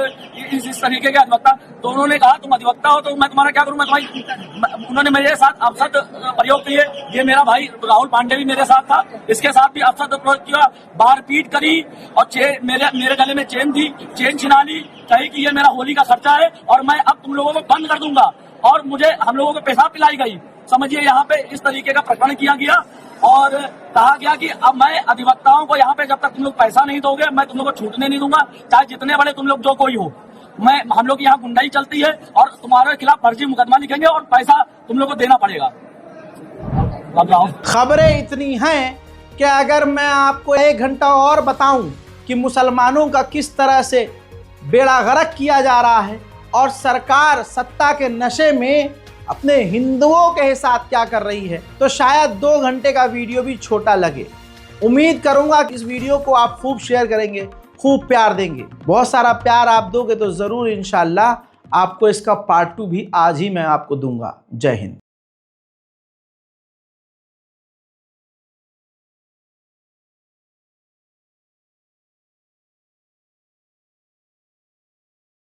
इस तरीके के अधिवक्ता। तो उन्होंने कहा तुम अधिवक्ता हो तो मैं तुम्हारा क्या करूं, मैं तुम्हारी, उन्होंने मेरे साथ अपशब्द प्रयोग किए। ये मेरा भाई राहुल पांडे भी मेरे साथ था, इसके साथ भी अपशब्द प्रयोग किया, बार पीट करी और मेरे गले में चेन थी, चेन छिना ली, कही कि ये मेरा होली का खर्चा है और मैं अब तुम लोगों को बंद कर दूंगा। और मुझे हम लोगों को पेशाब पिलाई गई, समझिए यहाँ पे इस तरीके का प्रकरण किया गया और कहा गया कि अब मैं अधिवक्ताओं को यहाँ पे जब तक तुम लोग पैसा नहीं दोगे मैं तुम लोग को छूटने नहीं दूंगा, चाहे जितने बड़े तुम लोग जो कोई हो। हम लोग यहाँ गुंडाई चलती है और तुम्हारे खिलाफ फर्जी मुकदमा लिखेंगे और पैसा तुम लोग को देना पड़ेगा।
खबरें इतनी हैं कि अगर मैं आपको 1 घंटा और बताऊं कि मुसलमानों का किस तरह से बेड़ा गर्क किया जा रहा है और सरकार सत्ता के नशे में अपने हिंदुओं के साथ क्या कर रही है, तो शायद 2 घंटे का वीडियो भी छोटा लगे। उम्मीद करूंगा कि इस वीडियो को आप खूब शेयर करेंगे, खूब प्यार देंगे। बहुत सारा प्यार आप दोगे तो ज़रूर इंशाल्लाह आपको इसका पार्ट 2 भी आज ही मैं आपको दूंगा। जय हिंद।